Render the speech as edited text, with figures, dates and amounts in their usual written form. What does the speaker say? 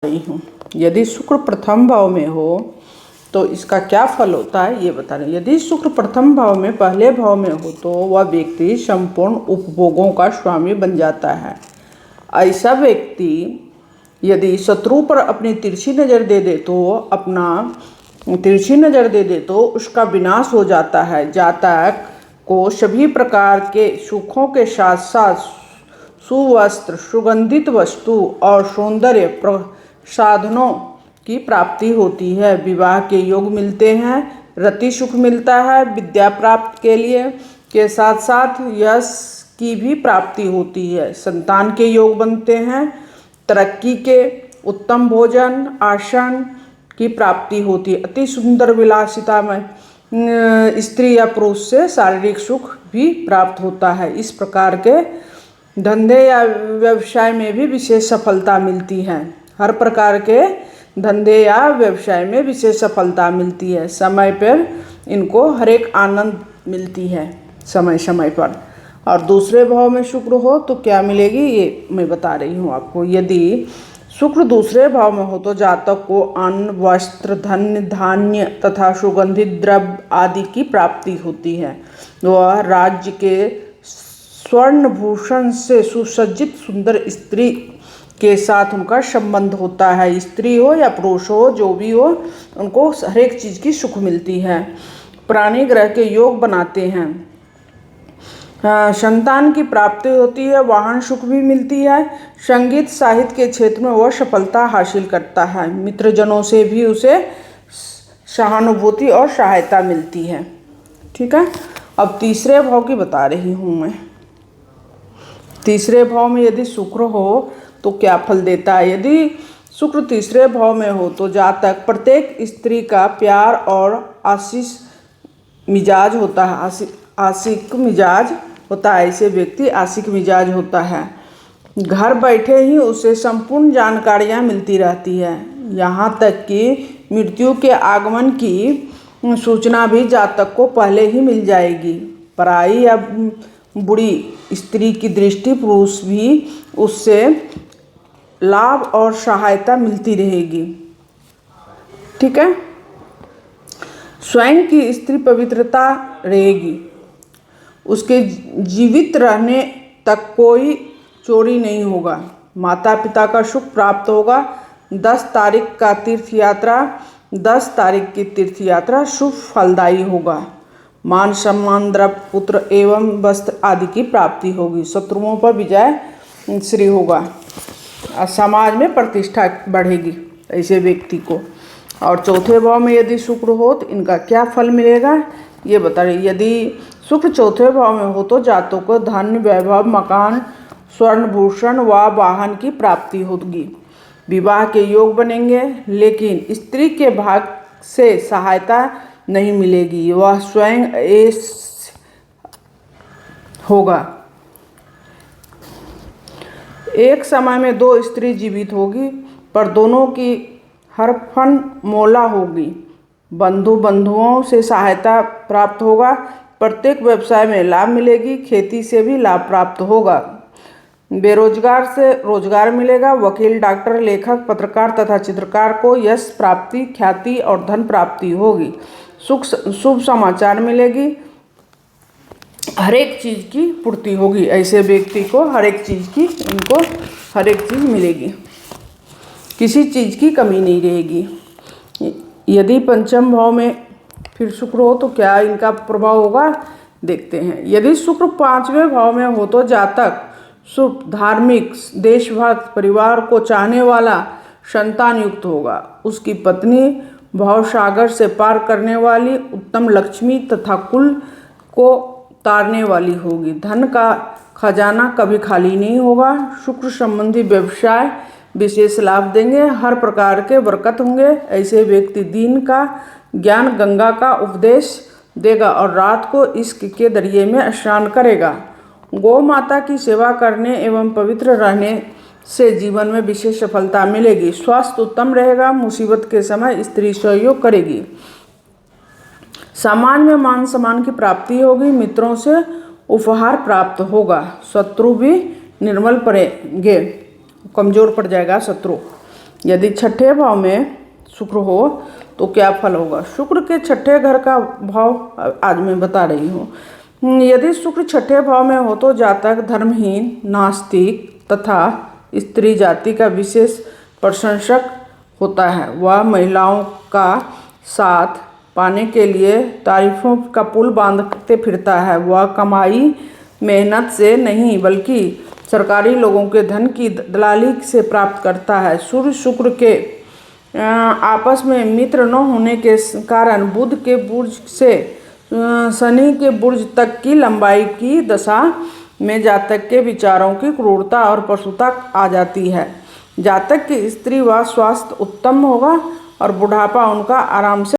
रही हूँ। यदि शुक्र प्रथम भाव में हो तो इसका क्या फल होता है ये बता रही हूँ। यदि शुक्र प्रथम भाव में पहले भाव में हो तो वह व्यक्ति संपूर्ण उपभोगों का स्वामी बन जाता है। ऐसा व्यक्ति यदि शत्रु पर अपनी तिरछी नज़र दे दे तो उसका विनाश हो जाता है। जातक को सभी प्रकार के सुखों के साथ साथ सुवस्त्र, सुगंधित वस्तु और सौंदर्य प्रसाधनों की प्राप्ति होती है। विवाह के योग मिलते हैं, रति सुख मिलता है, विद्या प्राप्त के साथ साथ यश की भी प्राप्ति होती है। संतान के योग बनते हैं, तरक्की के, उत्तम भोजन आसन की प्राप्ति होती है। अति सुंदर विलासिता में स्त्री या पुरुष से शारीरिक सुख भी प्राप्त होता है। इस प्रकार के धंधे या व्यवसाय में भी विशेष सफलता मिलती है। हर प्रकार के धंधे या व्यवसाय में विशेष सफलता मिलती है। समय पर इनको हर एक आनंद मिलती है समय समय पर। और दूसरे भाव में शुक्र हो तो क्या मिलेगी ये मैं बता रही हूँ आपको। यदि शुक्र दूसरे भाव में हो तो जातक को अन्न, वस्त्र, धन, धान्य तथा सुगंधित द्रव्य आदि की प्राप्ति होती है। वह राज्य के स्वर्ण भूषण से सुसज्जित सुंदर स्त्री के साथ उनका संबंध होता है। स्त्री हो या पुरुष हो, जो भी हो, उनको हर एक चीज़ की सुख मिलती है। प्राणी ग्रह के योग बनाते हैं। संतान की प्राप्ति होती है, वाहन सुख भी मिलती है। संगीत साहित्य के क्षेत्र में वह सफलता हासिल करता है। मित्रजनों से भी उसे सहानुभूति और सहायता मिलती है। ठीक है, अब तीसरे भाव की बता रही हूँ मैं। तीसरे भाव में यदि शुक्र हो तो क्या फल देता है। यदि शुक्र तीसरे भाव में हो तो जातक प्रत्येक स्त्री का प्यार और मिजाज होता है। आशिक मिजाज होता है। ऐसे व्यक्ति आशिक मिजाज होता है। घर बैठे ही उसे संपूर्ण जानकारियाँ मिलती रहती है। यहाँ तक कि मृत्यु के आगमन की सूचना भी जातक को पहले ही मिल जाएगी। पराई या बुढ़ी स्त्री की दृष्टि पुरुष भी उससे लाभ और सहायता मिलती रहेगी। ठीक है, स्वयं की स्त्री पवित्रता रहेगी। उसके जीवित रहने तक कोई चोरी नहीं होगा। माता पिता का सुख प्राप्त होगा। 10 तारीख की तीर्थ यात्रा शुभ फलदायी होगा। मान सम्मान, द्रव्य, पुत्र एवं वस्त्र आदि की प्राप्ति होगी। शत्रुओं पर विजय श्री होगा। समाज में प्रतिष्ठा बढ़ेगी ऐसे व्यक्ति को। और चौथे भाव में यदि शुक्र हो तो इनका क्या फल मिलेगा ये बता रही। यदि शुक्र चौथे भाव में हो तो जातकों को धन, वैभव, मकान, स्वर्ण भूषण व वाहन की प्राप्ति होगी। विवाह के योग बनेंगे, लेकिन स्त्री के भाग से सहायता नहीं मिलेगी। वह स्वयं ऐश होगा। एक समय में 2 स्त्री जीवित होगी, पर दोनों की हरफन मौला होगी। बंधुओं से सहायता प्राप्त होगा। प्रत्येक व्यवसाय में लाभ मिलेगी। खेती से भी लाभ प्राप्त होगा। बेरोजगार से रोजगार मिलेगा। वकील, डॉक्टर, लेखक, पत्रकार तथा चित्रकार को यश प्राप्ति, ख्याति और धन प्राप्ति होगी। शुभ समाचार मिलेगी। हर एक चीज़ की पूर्ति होगी। ऐसे व्यक्ति को हर एक चीज़ मिलेगी। किसी चीज़ की कमी नहीं रहेगी। यदि पंचम भाव में फिर शुक्र हो तो क्या इनका प्रभाव होगा देखते हैं। यदि शुक्र 5वें भाव में हो तो जातक शुभ, धार्मिक, देशभक्त, परिवार को चाहने वाला, संतान युक्त होगा। उसकी पत्नी भवसागर से पार करने वाली, उत्तम लक्ष्मी तथा कुल को तारने वाली होगी। धन का खजाना कभी खाली नहीं होगा। शुक्र संबंधी व्यवसाय विशेष लाभ देंगे। हर प्रकार के बरकत होंगे। ऐसे व्यक्ति दिन का ज्ञान गंगा का उपदेश देगा और रात को इश्क के दरिये में स्नान करेगा। गौ माता की सेवा करने एवं पवित्र रहने से जीवन में विशेष सफलता मिलेगी। स्वास्थ्य उत्तम रहेगा। मुसीबत के समय स्त्री सहयोग करेगी। समाज में मान सम्मान की प्राप्ति होगी। मित्रों से उपहार प्राप्त होगा। शत्रु भी निर्मल पड़ेंगे, कमजोर पड़ जाएगा शत्रु। यदि छठे भाव में शुक्र हो तो क्या फल होगा। शुक्र के छठे घर का भाव आज मैं बता रही हूँ। यदि शुक्र छठे भाव में हो तो जातक धर्महीन, नास्तिक तथा स्त्री जाति का विशेष प्रशंसक होता है। वह महिलाओं का साथ पाने के लिए तारीफों का पुल बांधते फिरता है। वह कमाई मेहनत से नहीं बल्कि सरकारी लोगों के धन की दलाली से प्राप्त करता है। सूर्य शुक्र के आपस में मित्र न होने के कारण बुध के बुर्ज से शनि के बुर्ज तक की लंबाई की दशा में जातक के विचारों की क्रूरता और पशुता आ जाती है। जातक की स्त्री व स्वास्थ्य उत्तम होगा और बुढ़ापा उनका आराम से